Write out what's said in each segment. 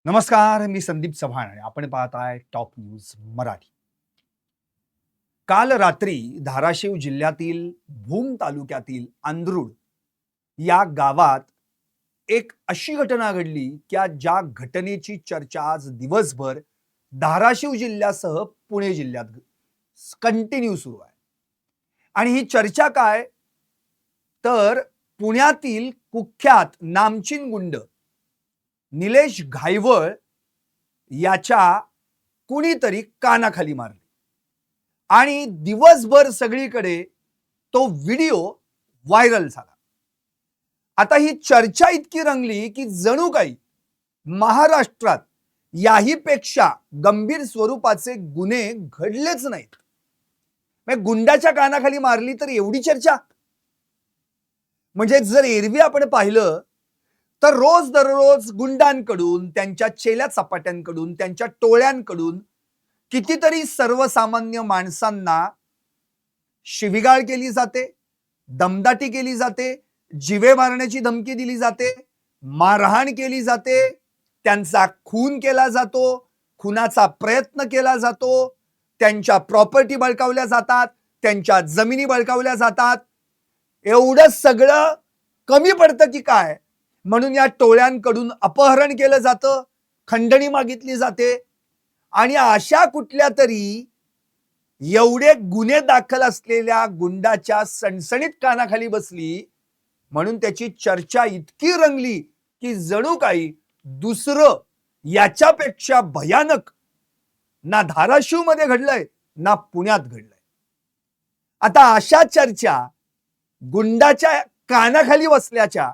नमस्कार, मी संदीप चव्हाण आणि आपण पाहताय टॉप न्यूज मराठी. काल रात्री धाराशिव जिल्ह्यातील भूम तालुक्यातील अंदरुड या गावात एक अशी घटना घडली की ज्या घटनेची चर्चा आज दिवसभर धाराशिव जिल्ह्यासह पुणे जिल्ह्यात कंटिन्यू सुरू आहे. आणि ही चर्चा काय, तर पुण्यातील कुख्यात नामचीन गुंड निलेश घायवळ याच्या कुणीतरी कानाखाली मारली आणि दिवसभर सगळीकडे तो व्हिडिओ व्हायरल झाला. आता ही चर्चा इतकी रंगली की जणू काही महाराष्ट्रात याही पेक्षा गंभीर स्वरूपाचे गुन्हे घडलेच नाहीत. म्हणजे गुंडाच्या कानाखाली मारली तर एवढी चर्चा. म्हणजे जर एरवी आपण पाहिलं तर रोज दररोज गुंडांकडून, त्यांच्या चेल्या चपाट्यांकडून, त्यांच्या टोळ्यांकडून कितीतरी सर्वसामान्य माणसांना शिवीगाळ केली जाते, दमदाटी केली जाते, जीवे मारण्याची धमकी दिली जाते, मारहाण केली जाते, त्यांचा खून केला जातो, खुनाचा प्रयत्न केला जातो, त्यांच्या प्रॉपर्टी बळकावल्या जातात, त्यांच्या जमिनी बळकावल्या जातात. एवढं सगळं कमी पडतं की काय, म्हणून या टोळ्यांकडून अपहरण केलं जातं, खंडणी मागितली जाते आणि अशा कुठल्या तरी एवढे गुन्हे दाखल असलेल्या गुंडाच्या सणसणीत कानाखाली बसली म्हणून त्याची चर्चा इतकी रंगली की जणू काही दुसरं याच्यापेक्षा भयानक ना धाराशिव मध्ये घडलंय ना पुण्यात घडलंय. आता अशा चर्चा गुंडाच्या कानाखाली बसल्याच्या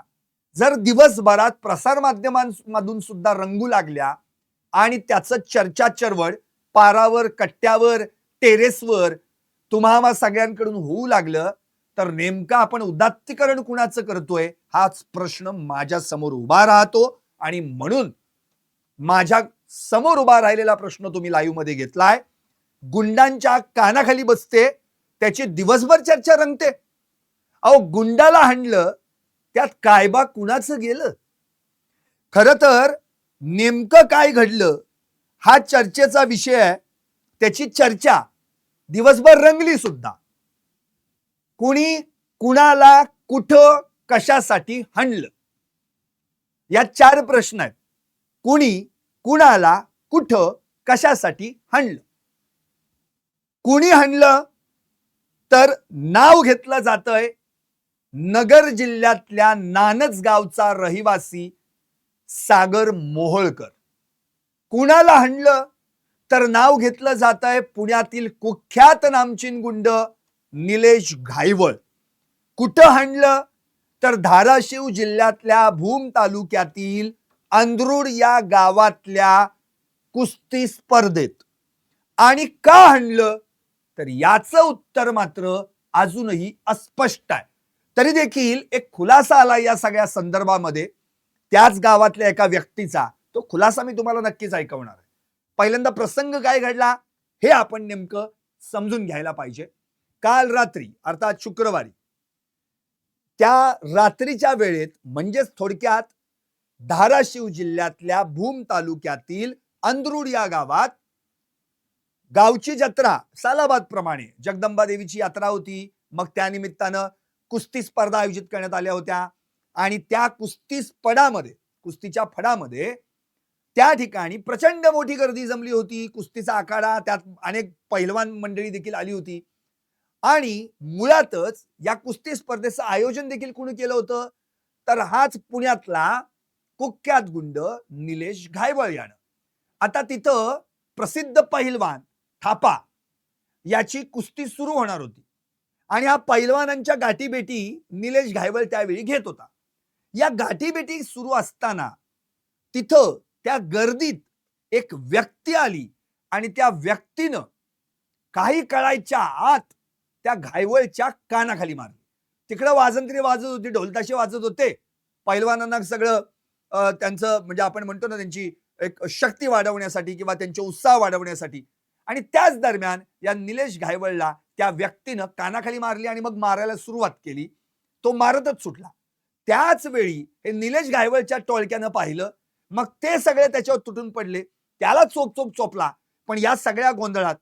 जर दिवसभरात प्रसार माध्यमांमधून सुद्धा रंगू लागल्या आणि त्याचं चर्चा चरवड पारावर, कट्ट्यावर, टेरेसवर तुम्हा सगळ्यांकडून होऊ लागलं तर नेमकं आपण उदात्तीकरण कुणाचं करतोय हाच प्रश्न माझ्या समोर उभा राहतो. आणि म्हणून माझ्या समोर उभा राहिलेला प्रश्न तुम्ही लाईव्ह मध्ये घेतलाय. गुंडांच्या कानाखाली बसते, त्याची दिवसभर चर्चा रंगते. अहो, गुंडाला हाणलं त्यात काय बा कुणाचं गेलं? खरं तर नेमकं काय घडलं हा चर्चेचा विषय आहे. त्याची चर्चा दिवसभर रंगली सुद्धा. कुणी कुणाला कुठं कशासाठी हाणलं या 4 प्रश्न आहेत. कुणी कुणाला कुठं कशासाठी हाणलं? कुणी हाणलं तर नाव घेतलं जातंय नगर जिल्ह्यातल्या नानच गावचा रहिवासी सागर मोहोळकर. कुणाला हाणलं तर नाव घेतलं जातंय पुण्यातील कुख्यात नामचीन गुंड निलेश घायवळ. कुठं हाणलं तर धाराशिव जिल्ह्यातल्या भूम तालुक्यातील अंदरुड या गावातल्या कुस्ती स्पर्धेत. आणि का हाणलं तर याचं उत्तर मात्र अजूनही अस्पष्ट आहे. तरी देखील एक खुलासा आला या सगळ्या संदर्भामध्ये त्याच गावातल्या एका व्यक्तीचा. तो खुलासा मी तुम्हाला नक्कीच ऐकवणार आहे. पहिल्यांदा प्रसंग काय घडला हे आपण नेमकं समजून घ्यायला पाहिजे. काल रात्री अर्थात शुक्रवारी त्या रात्रीच्या वेळेत म्हणजेच थोडक्यात धाराशिव जिल्ह्यातल्या भूम तालुक्यातील अंदरुड या गावात गावची जत्रा सालाबाद प्रमाणे जगदंबा देवीची यात्रा होती. मग त्या निमित्तानं कुस्ती स्पर्धा आयोजित करण्यात आल्या होत्या आणि त्या कुस्तीच्या फडामध्ये त्या ठिकाणी प्रचंड मोठी गर्दी जमली होती. कुस्तीचा आखाडा, त्यात अनेक पैलवान मंडळी देखील आली होती. आणि मुळातच या कुस्ती स्पर्धेचं आयोजन देखील कोणी केलं होतं तर हाच पुण्यातला कुख्यात गुंड निलेश घायवळ यानं. आता तिथं प्रसिद्ध पहिलवान थापा याची कुस्ती सुरू होणार होती आणि हा पैलवानांच्या गाठीभेटी निलेश घायवळ त्यावेळी घेत होता. या गाठीभेटी सुरू असताना तिथं त्या गर्दीत एक व्यक्ती आली आणि त्या व्यक्तीनं काही कळायच्या आत त्या घायवळच्या कानाखाली मारली. तिकडं वाजंत्री वाजत होती, ढोलताशे वाजत होते. पैलवानांना सगळं त्यांचं म्हणजे आपण म्हणतो ना त्यांची एक शक्ती वाढवण्यासाठी किंवा त्यांचे उत्साह वाढवण्यासाठी. आणि त्याच दरम्यान या निलेश घायवळला त्या व्यक्तीनं कानाखाली मारली आणि मग मारायला सुरुवात केली. तो मारतच सुटला. त्याच वेळी हे निलेश घायवळच्या टोळक्यानं पाहिलं मग ते सगळे त्याच्यावर तुटून पडले, त्याला चोप चोपला. पण या सगळ्या गोंधळात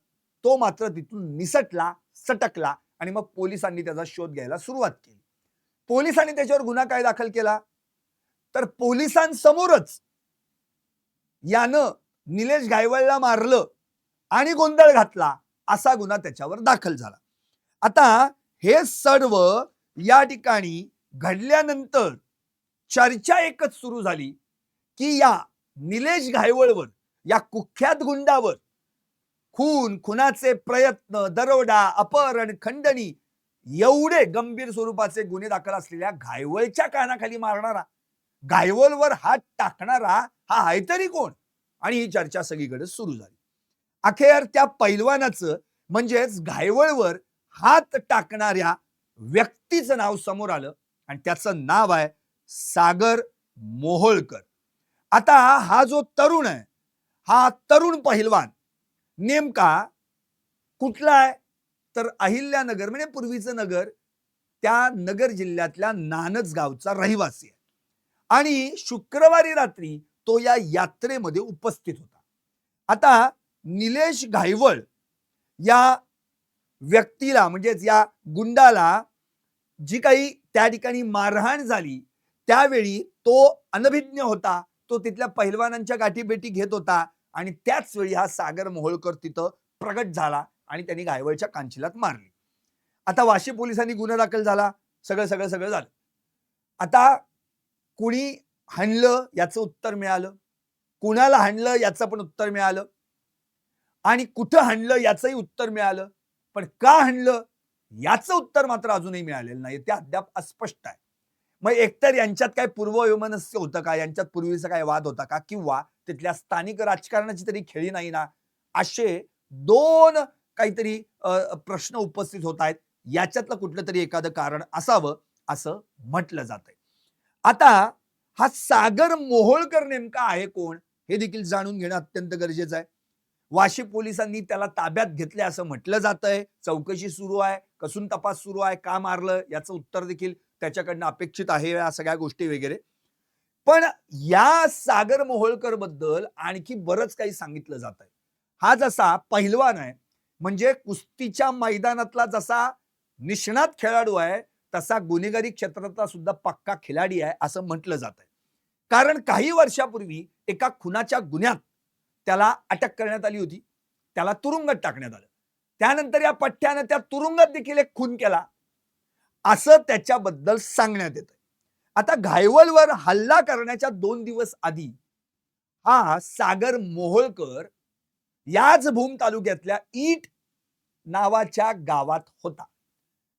तो मात्र तिथून निसटला, सटकला आणि मग पोलिसांनी त्याचा शोध घ्यायला सुरुवात केली. पोलिसांनी त्याच्यावर गुन्हा काय दाखल केला? तर पोलिसांसमोरच यानं निलेश गायवळला मारलं आणि गोंधळ घातला असा गुन्हा त्याच्यावर दाखल झाला. आता हे सर्व या ठिकाणी घडल्यानंतर चर्चा एकच सुरू झाली की या निलेश घायवळवर, या कुख्यात गुंडावर खुनाचे प्रयत्न, दरोडा, अपहरण, खंडणी एवढे गंभीर स्वरूपाचे गुन्हे दाखल असलेल्या घायवळच्या कानाखाली मारणारा, घायवळवर हात टाकणारा हा आहे तरी कोण? आणि ही चर्चा सगळीकडे सुरू झाली. अखेर त्या पैलवानाचं म्हणजेच घायवळवर हात टाकणाऱ्या व्यक्तीचं नाव समोर आलं आणि त्याचं नाव आहे सागर मोहोळकर. आता हा जो तरुण आहे, हा तरुण पहिलवान नेमका कुठला आहे? तर अहिल्यानगर म्हणजे पूर्वीचं नगर, त्या नगर जिल्ह्यातल्या नानज गावचा रहिवासी आहे आणि शुक्रवारी रात्री तो या यात्रेमध्ये उपस्थित होता. आता निलेश घायवळ या व्यक्तीला म्हणजेच या गुंडाला जी काही त्या ठिकाणी मारहाण झाली त्यावेळी तो अनभिज्ञ होता. तो तिथल्या पहिलवानांच्या गाठीभेटी घेत होता आणि त्याच वेळी हा सागर मोहोळकर तिथं प्रगट झाला आणि त्यांनी घायवळच्या कांचिलात मारली. आता वाशी पोलिसांनी गुन्हा दाखल झाला, सगळं झालं. आता कुणी हाणलं याचं उत्तर मिळालं, कुणाला हाणलं याचं पण उत्तर मिळालं आणि कुठं हाणलं याचंही उत्तर मिळालं, पण का हाणलं याचं उत्तर मात्र अजूनही मिळालेलं नाही. ते अद्याप अस्पष्ट आहे. मग एकतर यांच्यात काय पूर्ववैमनस्य होतं का, यांच्यात पूर्वीचा काय वाद होता का, किंवा तिथल्या स्थानिक राजकारणाची तरी खेळी नाही ना, असे दोन काहीतरी प्रश्न उपस्थित होत आहेत. याच्यातलं कुठलं तरी एखादं कारण असावं असं म्हटलं जातंय. आता हा सागर मोहोळकर नेमका आहे कोण हे देखील जाणून घेणं अत्यंत गरजेचं आहे. वाशी पोलिसांनी त्याला ताब्यात घेतले असं म्हटलं जातंय. चौकशी सुरू आहे, कसून तपास सुरू आहे, का मारलं याचं उत्तर देखील त्याच्याकडनं अपेक्षित आहे, या सगळ्या गोष्टी वगैरे. पण या सागर मोहोळकर बद्दल आणखी बरंच काही सांगितलं जात आहे. हा जसा पहिलवान आहे म्हणजे कुस्तीच्या मैदानातला जसा निष्णात खेळाडू आहे, तसा गुन्हेगारी क्षेत्रातला सुद्धा पक्का खिलाडी आहे असं म्हटलं जात आहे. कारण काही वर्षापूर्वी एका खुनाच्या गुन्ह्यात त्याला अटक करण्यात आली होती, त्याला तुरुंगात टाकण्यात आलं. त्यानंतर या पठ्ठ्यानं त्या तुरुंगात देखील एक खून केला असं त्याच्याबद्दल सांगण्यात येतं. आता घायवळवर हल्ला करण्याच्या 2 दिवस आधी हा सागर मोहोळकर याच भूम तालुक्यातल्या ईट नावाच्या गावात होता.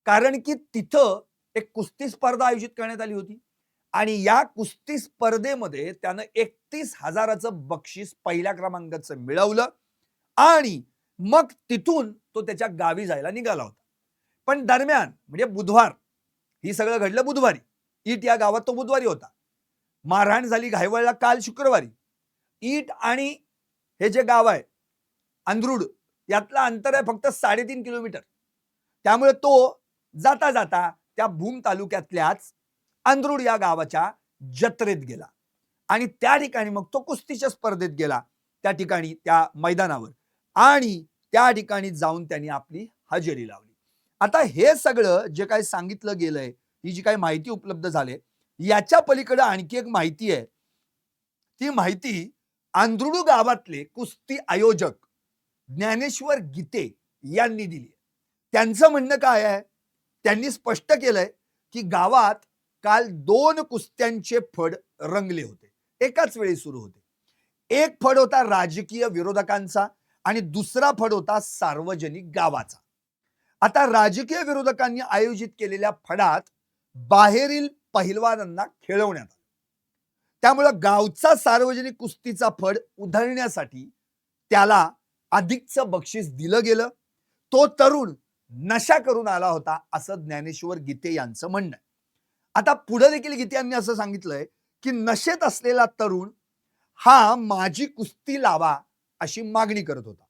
कारण की तिथं एक कुस्ती स्पर्धा आयोजित करण्यात आली होती आणि या कुस्ती स्पर्धेमध्ये त्यानं 31,000चं बक्षीस पहिल्या क्रमांकाचं मिळवलं आणि मग तिथून तो त्याच्या गावी जायला निघाला होता. पण दरम्यान म्हणजे बुधवार, ही सगळं घडलं बुधवारी. ईट या गावात तो बुधवारी होता. मारहाण झाली घायवळला काल शुक्रवारी. ईट आणि हे जे गाव आहे अंधरुड यातलं अंतर आहे फक्त 3.5 किलोमीटर. त्यामुळे तो जाता जाता त्या भूम तालुक्यातल्याच अंधरुड या गावाच्या जत्रेत गेला आणि त्या ठिकाणी मग तो कुस्तीच्या स्पर्धेत गेला, त्या ठिकाणी त्या मैदानावर, आणि त्या ठिकाणी जाऊन त्यांनी आपली हजेरी लावली. आता हे सगळं जे काही सांगितलं गेलंय, ही जी काही माहिती उपलब्ध झाली, याच्या पलीकडे आणखी एक माहिती आहे. ती माहिती अंधरुडू गावातले कुस्ती आयोजक ज्ञानेश्वर गीते यांनी दिली. त्यांचं म्हणणं काय आहे? त्यांनी स्पष्ट केलंय की गावात काल 2 कुस्त्यांचे फड रंगले होते, एकाच वेळी सुरू होते. एक फड होता राजकीय विरोधकांचा आणि दुसरा फड होता सार्वजनिक गावाचा. आता राजकीय विरोधकांनी आयोजित केलेल्या फडात बाहेरील पहिलवानांना खेळवण्यात आलं. त्यामुळे गावचा सार्वजनिक कुस्तीचा फड उधळण्यासाठी त्याला अधिकचं बक्षीस दिलं गेलं. तो तरुण नशा करून आला होता असं ज्ञानेश्वर गीते यांचं म्हणणं आहे. आता पुढे देखील गीते यांनी असं सांगितलंय की नशेत असलेला तरुण हा माझी कुस्ती लावा अशी मागणी करत होता.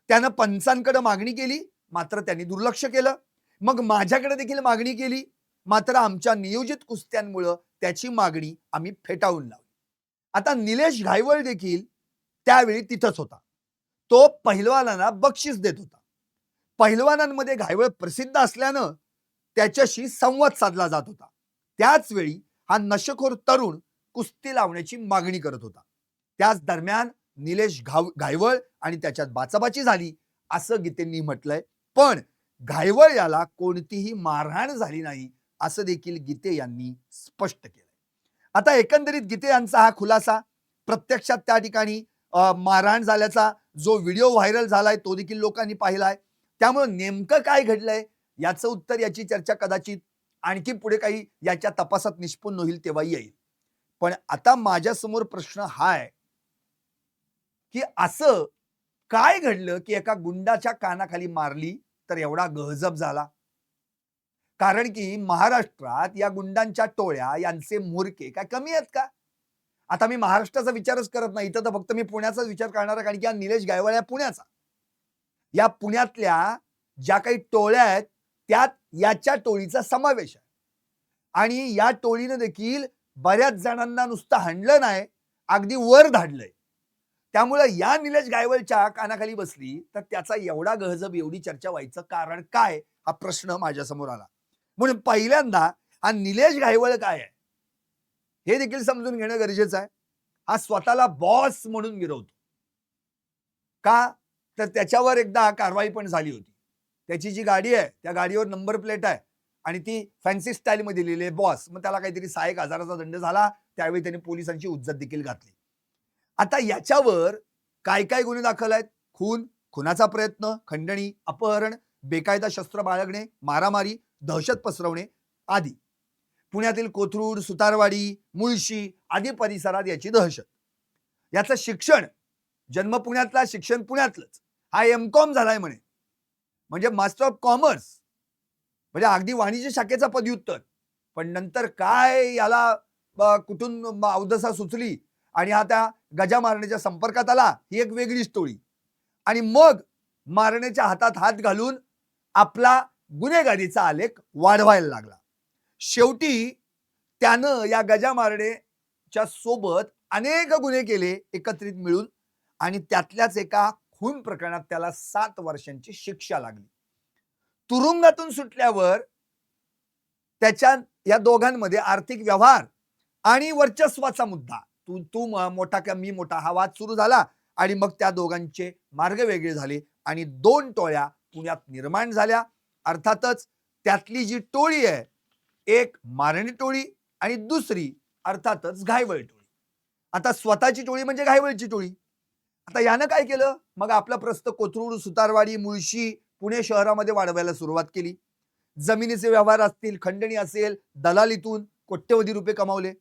त्यानं पंचांकडे मागणी केली, मात्र त्यांनी दुर्लक्ष केलं. मग माझ्याकडे देखील मागणी केली, मात्र आमच्या नियोजित कुस्त्यांमुळे त्याची मागणी आम्ही फेटाळून लावली. आता निलेश घायवळ देखील त्यावेळी तिथंच होता. तो पहिलवानांना बक्षीस देत होता. पहिलवानांमध्ये घायवळ प्रसिद्ध असल्यानं त्याच्याशी संवाद साधला जात होता. त्याच वेळी हा नशेखोर तरुण कुस्ती लावण्याची मागणी करत होता. त्याच दरम्यान निलेश घायवळ आणि त्याच्यात बाचाबाची झाली असं गीतेंनी म्हटलंय. पण घायवळ याला कोणतीही मारहाण झाली नाही असं देखील गीते यांनी स्पष्ट केलं. आता एकंदरीत गीते यांचा हा खुलासा प्रत्यक्षात त्या ठिकाणी मारहाण झाल्याचा जो व्हिडिओ व्हायरल झालाय तो देखील लोकांनी पाहिलाय. त्यामुळे नेमकं काय घडलंय याचं उत्तर, याची चर्चा कदाचित आणखी पुढे काही याच्या तपासात निष्पन्न होईल तेव्हा येईल. पण आता माझ्यासमोर प्रश्न हा आहे की असं काय घडलं की एका गुंडाच्या कानाखाली मारली तर एवढा गहजब झाला? कारण की महाराष्ट्रात या गुंडांच्या टोळ्या, यांचे म्होरके काय कमी आहेत का? आता मी महाराष्ट्राचा विचारच करत नाही, इथं तर फक्त मी पुण्याचाच विचार करणार आहे, कारण की हा निलेश गायवळ या पुण्याचा. या पुण्यातल्या ज्या काही टोळ्या आहेत त्यात याच्या टोळीचा समावेश आहे. आणि या टोळीनं देखील बऱ्याच जणांना नुसतं हाणलं नाही, अगदी वर धाडलंय. त्यामुळे या निलेश गायवळच्या कानाखाली बसली तर त्याचा एवढा गहजब, एवढी चर्चा व्हायचं कारण काय, हा प्रश्न माझ्यासमोर आला. म्हणून पहिल्यांदा हा निलेश घायवळ काय आहे हे देखील समजून घेणं गरजेचं आहे. हा स्वतःला बॉस म्हणून गिरवतो का, तर त्याच्यावर एकदा कारवाई पण झाली होती. त्याची जी गाडी आहे त्या गाडीवर नंबर प्लेट आहे आणि ती फॅन्सी स्टाईल मध्ये लिहिली बॉस. मग त्याला काहीतरी 6,000चा दंड झाला. त्यावेळी त्याने पोलिसांची उज्जत देखील घातली. आता याच्यावर काय काय गुन्हे दाखल आहेत? खून, खुनाचा प्रयत्न, खंडणी, अपहरण, बेकायदा शस्त्र बाळगणे, मारामारी, दहशत पसरवणे आदी. पुण्यातील कोथरूड, सुतारवाडी, मुळशी आदी परिसरात याची दहशत. याचं शिक्षण, जन्म पुण्यातला, शिक्षण पुण्यातलंच. हा एम.कॉम झालाय म्हणे, म्हणजे मास्टर ऑफ कॉमर्स, म्हणजे अगदी वाणिज्य शाखेचा पदव्युत्तर. पण नंतर काय याला कुठून अवदसा सुचली आणि हा त्या गजा मारण्याच्या संपर्कात आला, ही एक वेगळी स्टोरी. आणि मग मारण्याच्या हातात हात घालून आपला गुन्हेगारीचा आलेख वाढवायला लागला. शेवटी त्यानं या गजा मारण्याच्या सोबत अनेक गुन्हे केले एकत्रित मिळून आणि त्यातल्याच एका खून प्रकरणात त्याला 7 वर्षांची शिक्षा लागली. तुरुंगातून सुटल्यावर त्याच्या या दोघांमध्ये आर्थिक व्यवहार आणि वर्चस्वाचा मुद्दा, तू मोठा का मी मोठा, हा वाद सुरू झाला आणि मग त्या दोघांचे मार्ग वेगळे झाले आणि 2 टोळ्या पुण्यात निर्माण झाल्या. अर्थातच त्यातली जी टोळी आहे, एक मारणी टोळी आणि दुसरी अर्थातच घायवळ टोळी. आता स्वतःची टोळी म्हणजे घायवळची टोळी. आता यानं काय केलं, मग आपला प्रस्त कोथरूड, सुतारवाडी, मुळशी, पुणे शहरामध्ये वाढवायला सुरुवात केली. जमिनीचे व्यवहार असतील, खंडणी असेल, दलालीतून कोट्यवधी रुपये कमावले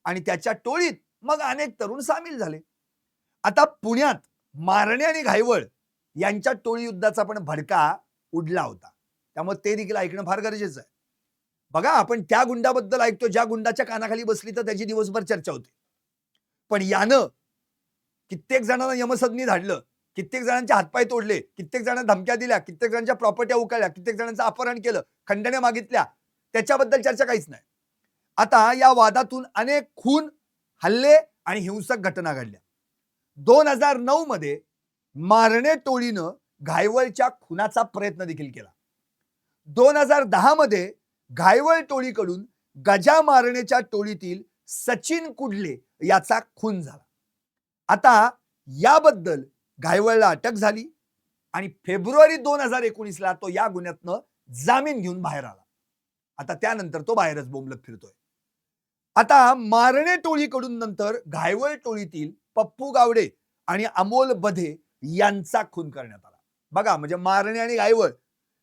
आणि त्याच्या टोळीत मग अनेक तरुण सामील झाले. आता पुण्यात मारणे आणि घायवळ यांच्या टोळी युद्धाचा पण भडका उडला होता. त्यामुळे ते देखील ऐकणं फार गरजेचं आहे. बघा, आपण त्या गुंडाबद्दल ऐकतो ज्या गुंडाच्या कानाखाली बसली तर त्याची दिवसभर चर्चा होते. पण यानं कित्येक जणांना यमसदनी धाडलं, कित्येक जणांचे हातपाय तोडले, कित्येक जणांना धमक्या दिल्या, कित्येक जणांच्या प्रॉपर्ट्या उकळल्या, कित्येक जणांचं अपहरण केलं, खंडण्या मागितल्या, त्याच्याबद्दल चर्चा काहीच नाही. आता या वादातून अनेक खून, हल्ले आणि हिंसक घटना घडल्या. 2009 मध्ये मारणे टोळीनं घायवळच्या खुनाचा प्रयत्न देखील केला. 2010 मध्ये घायवळ टोळीकडून गजा मारण्याच्या टोळीतील सचिन कुडले याचा खून झाला. आता याबद्दल घायवळला अटक झाली आणि फेब्रुवारी 2019 ला तो या गुन्ह्यातनं जामीन घेऊन बाहेर आला. आता त्यानंतर तो बाहेरच बोंबलत फिरतोय. आता मारणे टोळीकडून नंतर घायवळ टोळीतील पप्पू गावडे आणि अमोल बधे यांचा खून करण्यात आला. बघा, म्हणजे मारणे आणि घायवळ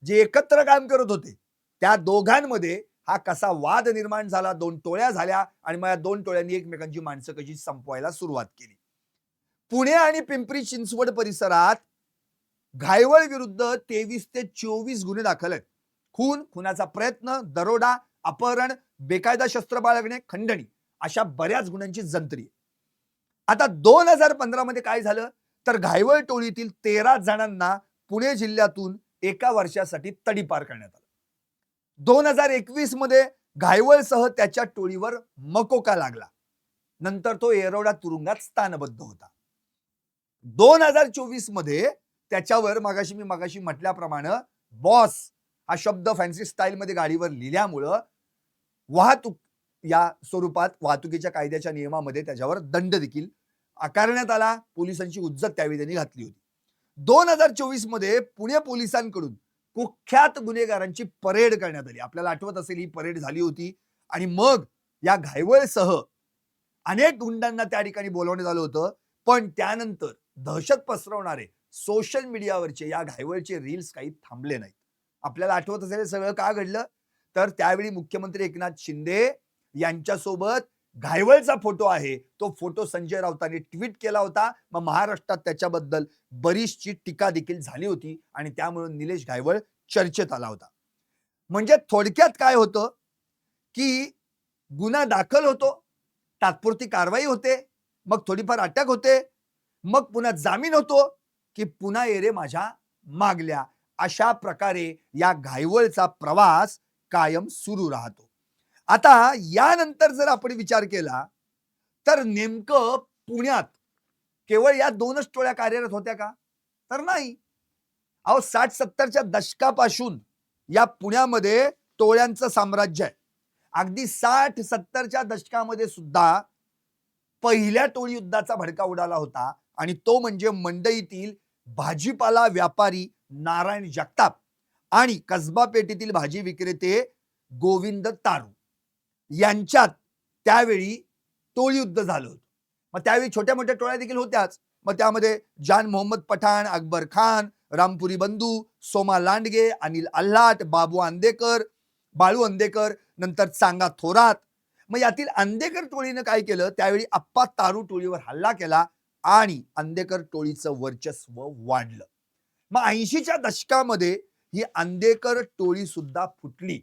जे एकत्र काम करत होते त्या दोघांमध्ये हा कसा वाद निर्माण झाला, 2 टोळ्या झाल्या आणि मग या 2 टोळ्यांनी एकमेकांची माणसं कशी संपवायला सुरुवात केली. पुणे आणि पिंपरी चिंचवड परिसरात घायवळ विरुद्ध 23 ते 24 गुन्हे दाखल आहेत. खून, खुनाचा प्रयत्न, दरोडा, अपहरण, बेकायदा शस्त्र बाळगणे, खंडणी अशा बऱ्याच गुन्ह्यांची जंत्री. आता 2015 मध्ये काय झालं, तर घायवळ टोळीतील 13 जणांना पुणे जिल्ह्यातून 1 वर्षासाठी तडीपार करण्यात आलं. 2021 मध्ये घायवळसह त्याच्या टोळीवर मकोका लागला. नंतर तो येरवडा तुरुंगात स्थानबद्ध होता. 2024 मध्ये त्याच्यावर मी मगाशी म्हटल्याप्रमाणे बॉस हा शब्द फॅन्सी स्टाईलमध्ये गाडीवर लिहिल्यामुळं वाहतूक या स्वरूपात वाहतुकीच्या कायद्याच्या नियमामध्ये त्याच्यावर दंड देखील आकारण्यात आला. पोलिसांची हुज्जत त्यावेळी त्यांनी घातली होती. 2024 मध्ये पुणे पोलिसांकडून कुख्यात गुन्हेगारांची परेड करण्यात आली. आपल्याला आठवत असेल ही परेड झाली होती आणि मग या घायवळसह अनेक गुंडांना त्या ठिकाणी बोलवण्यात आलं होतं. पण त्यानंतर दहशत पसरवणारे सोशल मीडियावरचे या घायवळचे रील्स काही थांबले नाहीत. आपल्याला आठवत असेल सगळं का घडलं, तर त्यावेळी मुख्यमंत्री एकनाथ शिंदे यांच्यासोबत घायवळचा फोटो आहे, तो फोटो संजय राऊतांनी ट्विट केला होता. मग महाराष्ट्रात त्याच्याबद्दल बरीचशी टीका देखील झाली होती आणि त्यामुळे निलेश घायवळ चर्चेत आला होता. म्हणजे थोडक्यात काय होतं की गुन्हा दाखल होतो, तात्पुरती कारवाई होते, मग थोडीफार अटक होते, मग पुन्हा जामीन होतो की पुन्हा ये रे माझ्या मागल्या. अशा प्रकारे या घायवळचा प्रवास कायम सुरू राहतो. आता यानंतर जर आपण विचार केला तर नेमकं पुण्यात केवळ या 2च टोळ्या कार्यरत होत्या का? तर नाही. अहो 60-70च्या दशकापासून या पुण्यामध्ये टोळ्यांचं साम्राज्य आहे. अगदी 60-70च्या दशकामध्ये सुद्धा पहिल्या टोळी युद्धाचा भडका उडाला होता आणि तो म्हणजे मंडईतील भाजीपाला व्यापारी नारायण जगताप आणि कसबा पेठेतील भाजी विक्रेते गोविंद तारू यांच्यात त्यावेळी टोळी युद्ध झालं होतं. मग त्यावेळी छोट्या मोठ्या टोळ्या देखील होत्याच. मग त्यामध्ये जान मोहम्मद पठाण, अकबर खान, रामपुरी बंधू, सोमा लांडगे, अनिल आल्हाट, बाबू अंदेकर, बाळू अंदेकर, नंतर चांगा थोरात. मग यातील अंदेकर टोळीनं काय केलं, त्यावेळी अप्पा तारू टोळीवर हल्ला केला आणि अंदेकर टोळीचं वर्चस्व वाढलं. मग 80च्या दशकामध्ये ही अंदेकर टोळी सुद्धा फुटली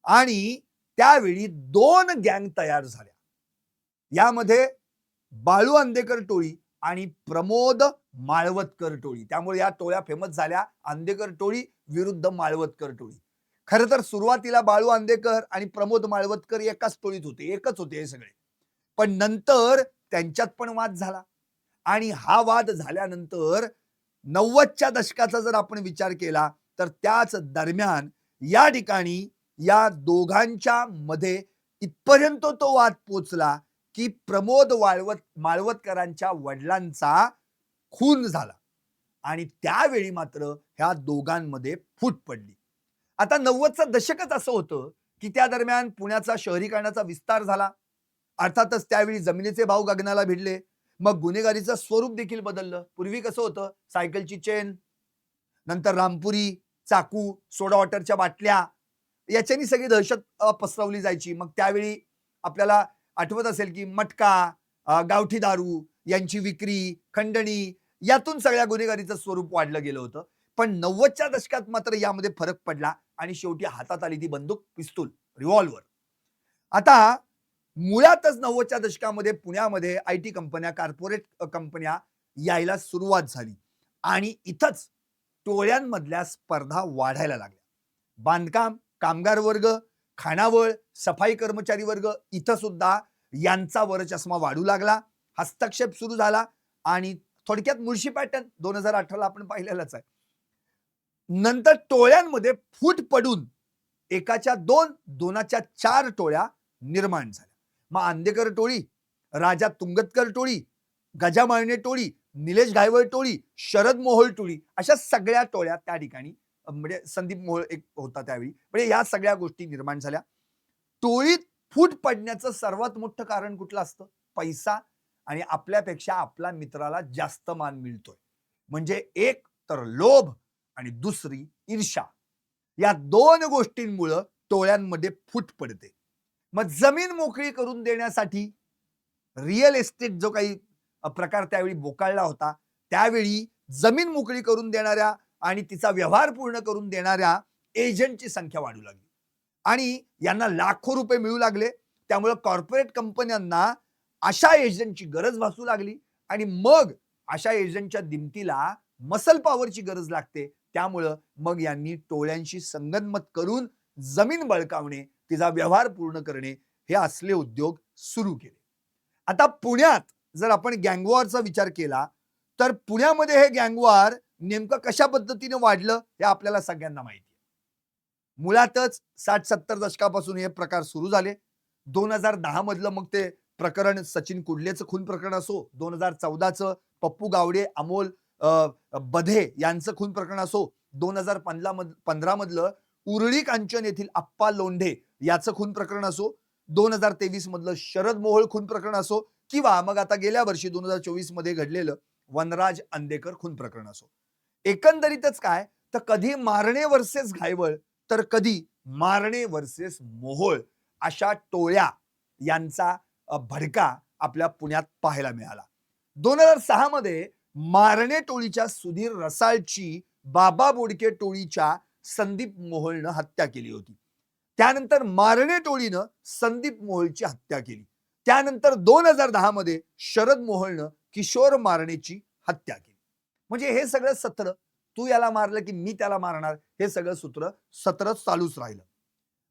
आणि त्यावेळी 2 गँग तयार झाल्या. यामध्ये बाळू अंदेकर टोळी आणि प्रमोद माळवतकर टोळी. त्यामुळे या टोळ्या फेमस झाल्या, अंदेकर टोळी विरुद्ध माळवतकर टोळी. खरं तर सुरुवातीला बाळू अंदेकर आणि प्रमोद माळवतकर एकाच टोळीत होते, एकच होते हे सगळे. पण नंतर त्यांच्यात पण वाद झाला आणि हा वाद झाल्यानंतर 90च्या दशकाचा जर आपण विचार केला तर त्याच दरम्यान या ठिकाणी या दोघांच्या मध्ये इथपर्यंत तो वाद पोचला की प्रमोद माळवतकरांच्या वडिलांचा खून झाला आणि त्यावेळी मात्र ह्या दोघांमध्ये फूट पडली. आता 90चं दशकच असं होतं की त्या दरम्यान पुण्याचा शहरीकरणाचा विस्तार झाला. अर्थातच त्यावेळी जमिनीचे भाव गगनाला भिडले. मग गुन्हेगारीचं स्वरूप देखील बदललं. पूर्वी कसं होतं, सायकलची चेन, नंतर रामपुरी, चाकू, सोडा वॉटरच्या बाटल्या, याच्यानी सगळी दहशत पसरवली जायची. मग त्यावेळी आपल्याला आठवत असेल की मटका, गावठी दारू यांची विक्री, खंडणी, यातून सगळ्या गुन्हेगारीचं स्वरूप वाढलं गेलं होतं. पण 90च्या दशकात मात्र यामध्ये फरक पडला आणि शेवटी हातात आली ती बंदूक, पिस्तूल, रिव्हॉल्वर. आता मुळातच 90च्या दशकामध्ये पुण्यामध्ये IT कंपन्या, कॉर्पोरेट कंपन्या यायला सुरुवात झाली आणि इथंच टोळ्यांमधल्या स्पर्धा वाढायला लागल्या. बांधकाम कामगार वर्ग, खानावळ, सफाई कर्मचारी वर्ग इथं सुद्धा यांचा वरचष्मा वाढू लागला. हस्तक्षेप सुरू झाला आणि थोडक्यात मुळशी पॅटर्न 2018ला आपण पाहिलेलाच आहे. नंतर टोळ्यांमध्ये फूट पडून एकाच्या 2, 2च्या 4 टोळ्या निर्माण झाल्या. मग अंदेकर टोळी, राजा तुंगतकर टोळी, गजा माळणे टोळी, निलेश घायवळ टोळी, शरद मोहोळ टोळी, अशा सगळ्या टोळ्या त्या ठिकाणी, म्हणजे संदीप मोहोळ एक होता त्यावेळी, म्हणजे या सगळ्या गोष्टी निर्माण झाल्या. टोळीत फूट पडण्याचं सर्वात मोठं कारण कुठलं असतं? पैसा आणि आपल्यापेक्षा आपल्या मित्राला जास्त मान मिळतोय. म्हणजे एक तर लोभ आणि दुसरी ईर्ष्या. या 2 गोष्टींमुळे टोळ्यांमध्ये फूट पडते. मग जमीन मोकळी करून देण्यासाठी रिअल एस्टेट जो काही प्रकार त्यावेळी बोकाळला होता, त्यावेळी जमीन मोकळी करून देणाऱ्या आणि तिचा व्यवहार पूर्ण करून देणाऱ्या एजंटची संख्या वाढू लागली आणि यांना लाखो रुपये मिळू लागले. त्यामुळे कॉर्पोरेट कंपन्यांना अशा एजंटची गरज भासू लागली आणि मग अशा एजंटच्या दिमतीला मसल पॉवरची गरज लागते. त्यामुळं मग यांनी टोळ्यांशी संगनमत करून जमीन बळकावणे, तिचा व्यवहार पूर्ण करणे, हे असले उद्योग सुरू केले. आता पुण्यात जर आपण गँगवॉरचा विचार केला तर पुण्यामध्ये हे गँगवॉर नेमकं कशा पद्धतीने वाढलं हे आपल्याला सगळ्यांना माहिती आहे. मुळातच 60-70 दशकापासून हे प्रकार सुरू झाले. 2010 मधलं मग ते प्रकरण सचिन कुडलेचं खून प्रकरण असो, 2014चं पप्पू गावडे, अमोल बधे यांचं खून प्रकरण असो, 2015 मधलं उरळी कांचन येथील आप्पा लोंढे याचं खून प्रकरण असो, 2023 मधलं शरद मोहोळ खून प्रकरण असो किंवा मग आता गेल्या वर्षी 2024 मध्ये घडलेलं वनराज अंदेकर खून प्रकरण असो. एकंदरीतच काय तर कधी मारणे वर्सेस घायवळ तर कधी मारणे वर्सेस मोहोळ अशा टोळ्या यांचा भडका आपल्या पुण्यात पाहायला मिळाला. 2006 मध्ये मारणे टोळीच्या सुधीर रसाळची बाबा बोडके टोळीच्या संदीप मोहोळनं हत्या केली होती. त्यानंतर मारणे टोळीनं संदीप मोहोळची हत्या केली. त्यानंतर 2010 मध्ये शरद मोहोळनं किशोर मारणेची हत्या केली. म्हणजे हे सगळं सत्र, तू याला मारलं की मी त्याला मारणार, हे सगळं सत्र चालूच राहिलं.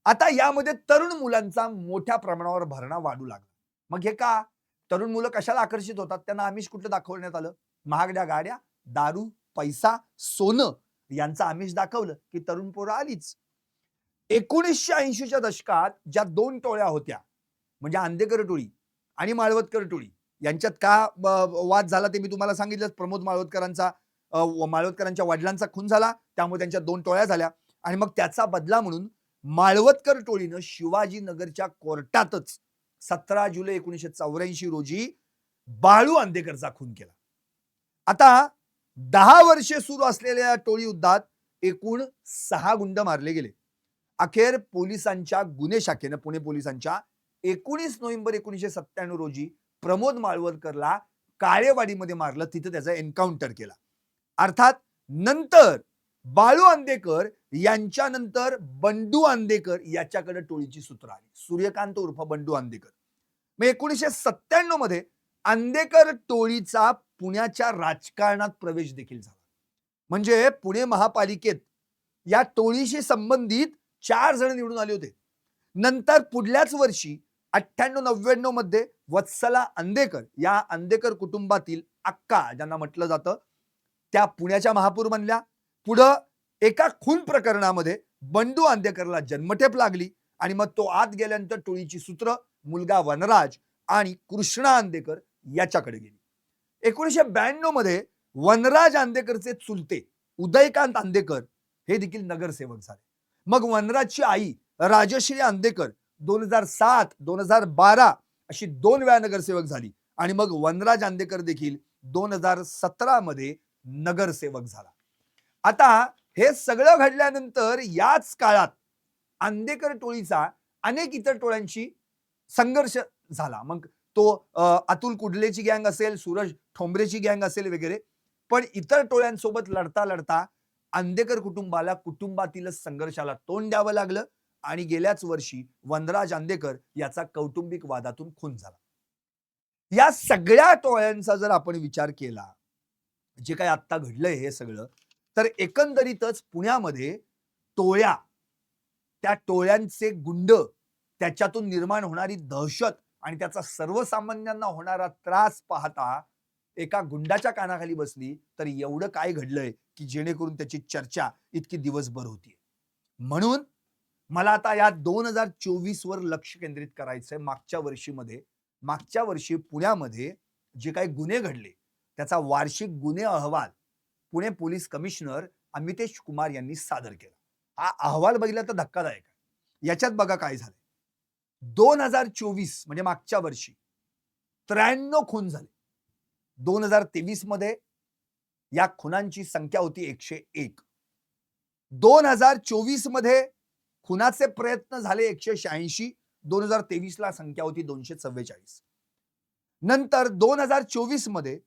आता यामध्ये तरुण मुलांचा मोठ्या प्रमाणावर भरणा वाढू लागला. मग हे का? तरुण मुलं कशाला आकर्षित होतात? त्यांना आमिष कुठलं दाखवण्यात आलं? महागड्या गाड्या, दारू, पैसा, सोनं यांचं आमिष दाखवलं की तरुण पोरं आलीच. 1980च्या दशकात ज्या दोन टोळ्या होत्या म्हणजे आंदेकर टोळी आणि माळवदकर टोळी यांच्यात का वाद झाला ते मी तुम्हाला सांगितलं. प्रमोद माळवदकरांच्या वडिलांचा खून झाला, त्यामुळे त्यांच्या दोन टोळ्या झाल्या आणि मग त्याचा बदला म्हणून माळवदकर टोळीनं शिवाजीनगरच्या कोर्टातच 17 जुलै 1984 रोजी बाळू आंदेकरचा खून केला. आता 10 वर्षे सुरू असलेल्या टोळी युद्धात एकूण 6 गुंड मारले गेले. अखेर पोलिसांच्या गुन्हे शाखेनं पुणे पोलिसांच्या 19 नोव्हेंबर 1997 रोजी प्रमोद माळवदकरला काळेवाडीमध्ये मारलं, तिथे त्याचा एन्काउंटर केला. अर्थात नंतर बाळू आंदेकर यांच्यानंतर बंडू आंदेकर याच्याकडे टोळीची सूत्र आली. सूर्यकांत उर्फ बंडू आंदेकर. मग 1997 मध्ये आंदेकर टोळीचा पुण्याच्या राजकारणात प्रवेश देखील झाला. म्हणजे पुणे महापालिकेत या टोळीशी संबंधित 4 जण निवडून आले होते. नंतर पुढल्याच वर्षी 98-99 मध्ये वत्सला अंदेकर या अंदेकर कुटुंबातील अक्का ज्यांना म्हटलं जातं त्या पुण्याच्या महापौर बनल्या. पुढं एका खून प्रकरणामध्ये बंडू आंदेकरला जन्मठेप लागली आणि मग तो आत गेल्यानंतर टोळीची सूत्र मुलगा वनराज आणि कृष्णा अंदेकर याच्याकडे गेली. 1992 मध्ये वनराज अंदेकरचे चुलते उदयकांत अंदेकर हे देखील नगरसेवक झाले. मग वनराजची आई राजश्री अंदेकर 2007-2012 अशी 2 वेळा नगरसेवक झाली आणि मग वनराज अंदेकर देखील 2017 मध्ये नगरसेवक झाला. आता हे सगळं घडल्यानंतर याच काळात अंदेकर टोळीचा अनेक इतर टोळ्यांशी संघर्ष झाला. मग तो अतुल कुडलेची गँग असेल, सूरज ठोंबरेची गँग असेल वगैरे, पण इतर टोळ्यांसोबत लढता लढता अंदेकर कुटुंबाला कुटुंबातीलच संघर्षाला तोंड द्यावं लागलं आणि गेल्याच वर्षी वनराज अंदेकर याचा कौटुंबिक वादातून खून झाला. या सगळ्या टोळ्यांचा जर आपण विचार केला, जे काही आता घडलंय हे सगळं, तर एकंदरीतच पुण्यामध्ये टोळ्या, त्या टोळ्यांचे गुंड, त्याच्यातून निर्माण होणारी दहशत आणि त्याचा सर्वसामान्यांना होणारा त्रास पाहता एका गुंडाच्या कानाखाली बसली तर एवढं काय घडलंय की जेणेकरून त्याची चर्चा इतकी दिवसभर होतीये. म्हणून मला आता या 2024 वर लक्ष केंद्रित करायचंय. मागच्या वर्षी पुण्यामध्ये जे काही गुन्हे घडले त्याचा वार्षिक गुन्हे अहवाल पुणे पोलीस कमिशनर अमितेश कुमार यांनी सादर केला. हा अहवाल बघितला तर धक्कादायक आहे. याच्यात बघा काय झालं. 2024 म्हणजे मागच्या वर्षी 93 खून झाले. 2023 मध्ये या खुनांची संख्या होती 101. 2024 मध्ये खुनाचे प्रयत्न झाले 186. 2023 ला संख्या होती 244. नंतर 2024 मध्ये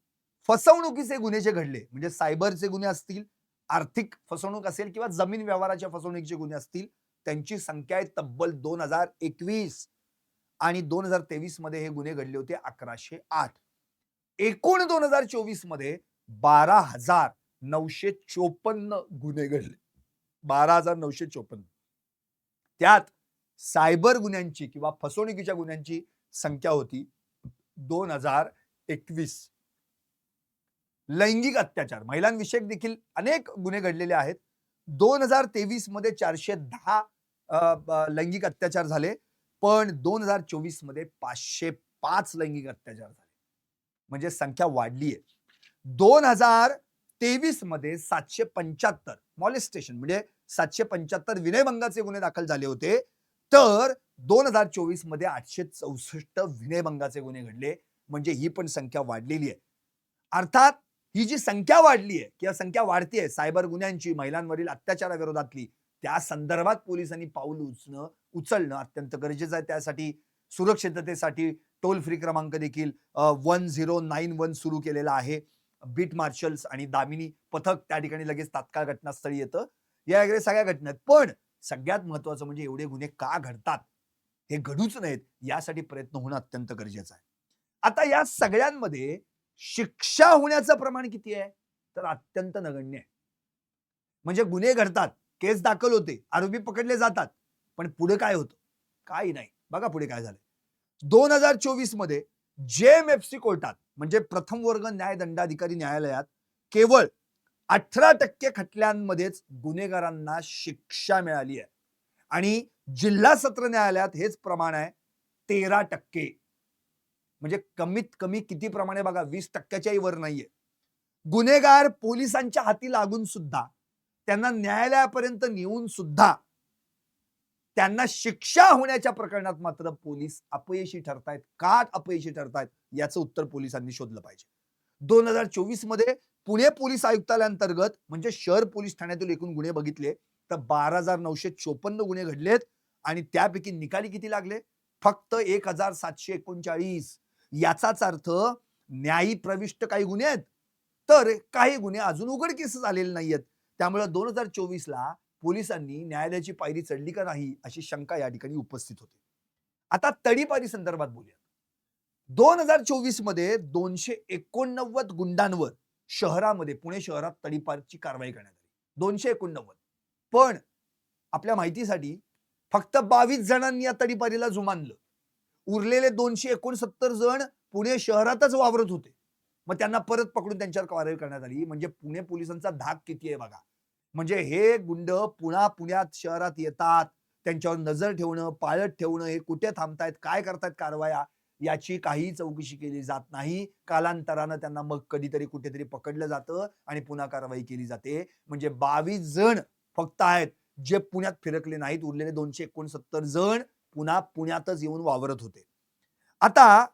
फसवणुकीचे गुन्हे जे घडले म्हणजे सायबरचे गुन्हे असतील, आर्थिक फसवणूक असेल किंवा जमीन व्यवहाराच्या फसवणुकीचे गुन्हे असतील, त्यांची संख्या आहे तब्बल 2021 आणि 2023 मध्ये हे गुन्हे घडले होते 1108. एकूण 2024 मध्ये 12,954 गुन्हे घडले. 12,954. त्यात सायबर गुन्ह्यांची किंवा फसवणुकीच्या गुन्ह्यांची संख्या होती 2021 लैंगिक अत्याचार महिलांविषयक देखील अनेक गुन्हे घडलेले आहेत. 2023 मध्ये 410 लैंगिक अत्याचार झाले, पण 2024 मध्ये 505 लैंगिक अत्याचार झाले. म्हणजे संख्या वाढली आहे. 2023 मध्ये 775 मॉलेस्टेशन म्हणजे 775 विनयभंगाचे गुन्हे दाखल झाले होते, तर 2024 मध्ये 864 विनयभंगाचे गुन्हे घडले. म्हणजे ही पण संख्या वाढलेली आहे. अर्थात ही जी संख्या वाढली आहे किंवा संख्या वाढतीये सायबर गुन्ह्यांची, महिलांवरील अत्याचाराविरोधातली, त्या संदर्भात पोलिसांनी पाऊल उचलणं अत्यंत गरजेचं आहे. त्यासाठी सुरक्षिततेसाठी टोल फ्री क्रमांक देखील 1091 सुरू केलेला आहे. बीट मार्शल्स आणि दामिनी पथक त्या ठिकाणी लगेच तात्काळ घटनास्थळी येतं. या वगैरे सगळ्या घटना आहेत. पण सगळ्यात महत्वाचं म्हणजे एवढे गुन्हे का घडतात, हे घडूच नयेत यासाठी प्रयत्न होणं अत्यंत गरजेचं आहे. आता या सगळ्यांमध्ये शिक्षा होण्याचं प्रमाण किती आहे, तर अत्यंत नगण्य आहे. म्हणजे गुन्हे घडतात, केस दाखल होते, आरोपी पकडले जातात, पण पुढे काय होतं? काही नाही. बघा पुढे काय झालं. 2024 मध्ये JMFC कोर्टात म्हणजे प्रथम वर्ग न्यायदंडाधिकारी न्यायालयात केवळ 18% खटल्यांमध्येच गुन्हेगारांना शिक्षा मिळाली आहे आणि जिल्हा सत्र न्यायालयात हेच प्रमाण आहे 13%. म्हणजे कमीत कमी किती प्रमाणे बघा, 20%च्याही वर नाहीये. गुन्हेगार पोलिसांच्या हाती लागून सुद्धा, त्यांना न्यायालयापर्यंत नेऊन सुद्धा त्यांना शिक्षा होण्याच्या प्रकरणात मात्र पोलीस अपयशी ठरतायत. का अपयशी ठरतायत याचं उत्तर पोलिसांनी शोधलं पाहिजे. 2024 मध्ये पुणे पोलीस आयुक्तालयाअंतर्गत म्हणजे शहर पोलीस ठाण्यातील एकूण गुन्हे बघितले तर 12,954 गुन्हे घडलेत आणि त्यापैकी निकाली किती लागले? फक्त 1,739. याचाच अर्थ न्यायी प्रविष्ट काही गुन्हे आहेत, तर काही गुन्हे अजून उघडकीस आलेले नाहीयेत. त्यामुळे 2024 ला पोलिसांनी न्यायालयाची पायरी चढली का नाही अशी शंका या ठिकाणी उपस्थित होते. आता तडीपारी संदर्भात बोलूया. 2024 मध्ये 289 गुंडांवर शहरामध्ये पुणे शहरात तडीपारची कारवाई करण्यात आली. 289. पण आपल्या माहितीसाठी फक्त 22 जणांनी या तडीपारीला जुमानलं. उरलेले 269 जण पुणे शहरातच वावरत होते. मग त्यांना परत पकडून त्यांच्यावर कारवाई करण्यात आली. म्हणजे पुणे पोलिसांचा धाक किती आहे बघा. म्हणजे हे गुंड पुण्यात शहरात येतात, त्यांच्यावर नजर ठेवणं, पाळत ठेवणं, हे कुठे थांबतायत, काय करतायत कारवाया, याची काही चौकशी केली जात नाही. कालांतरानं त्यांना मग कधीतरी कुठेतरी पकडलं जातं आणि पुन्हा कारवाई केली जाते. म्हणजे 22 जण फक्त आहेत जे पुण्यात फिरकले नाहीत. उरलेले 269 जण पुण्यातच येऊन वावरत होते. आता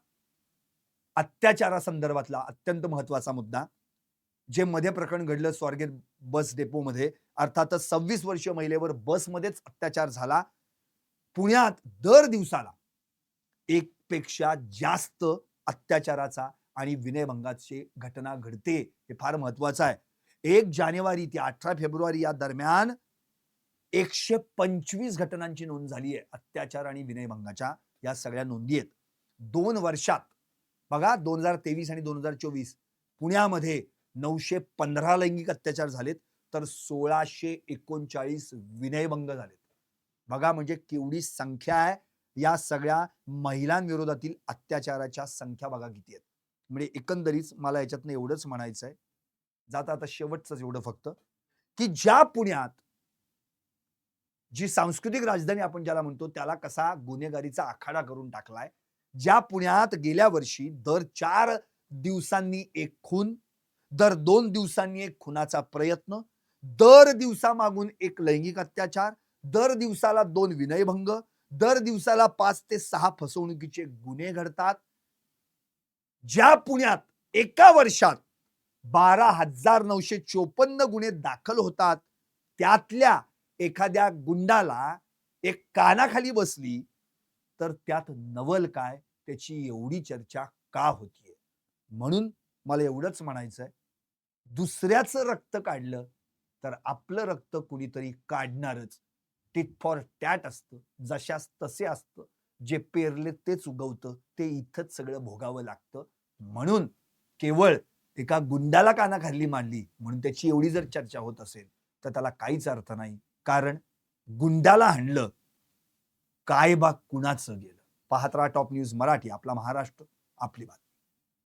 अत्याचारासंदर्भातला अत्यंत महत्वाचा मुद्दा, जे मध्ये प्रकरण घडलं स्वारगेट बस डेपो मध्ये, अर्थातच 26 वर्षीय महिलेवर बसमध्येच अत्याचार झाला. पुण्यात दर दिवसाला एक पेक्षा जास्त अत्याचाराचा आणि विनयभंगाची घटना घडते. हे फार महत्वाचं आहे. 1 जानेवारी ते 18 फेब्रुवारी या दरम्यान 125 घटनांची नोंद झाली आहे. अत्याचार आणि विनयभंगाच्या या सगळ्या नोंदी आहेत. 2 वर्षात बघा, 2023 आणि 2024 पुण्यामध्ये 915 लैंगिक अत्याचार झालेत, तर 1639 विनयभंग झालेत. बघा म्हणजे केवढी संख्या आहे. या सगळ्या महिलांविरोधातील अत्याचाराच्या संख्या बघा किती आहेत. म्हणजे एकंदरीत मला याच्यातनं एवढंच म्हणायचं आहे, जाता आता शेवटच एवढं फक्त, की ज्या पुण्यात जी सांस्कृतिक राजधानी आपण ज्याला म्हणतो, त्याला कसा गुन्हेगारीचा आखाडा करून टाकलाय. ज्या पुण्यात गेल्या वर्षी दर 4 दिवसांनी एक खून, दर 2 दिवसांनी एक खुनाचा प्रयत्न, दर दिवसामागून एक लैंगिक अत्याचार, दर दिवसाला 2 विनयभंग, दर दिवसाला 5 ते 6 फसवणुकीचे गुन्हे घडतात. ज्या पुण्यात एका वर्षात 12,954 गुन्हे दाखल होतात, त्यातल्या एखाद्या गुंडाला एक कानाखाली बसली तर त्यात नवल काय, त्याची एवढी चर्चा का होतीये. म्हणून मला एवढंच म्हणायचंय, दुसऱ्याचं रक्त काढलं तर आपलं रक्त कुणीतरी काढणारच. टिट फॉर टॅट असतं, जशास तसे असतं. जे पेरले तेच उगवतं, ते इथंच सगळं भोगावं लागतं. म्हणून केवळ एका गुंडाला कानाखाली मांडली म्हणून त्याची एवढी जर चर्चा होत असेल तर त्याला काहीच अर्थ नाही. कारण गुंडाला हाणलं, काय बा कुणाचं गेलं. पाहत राहा टॉप न्यूज मराठी, आपला महाराष्ट्र, आपली बात.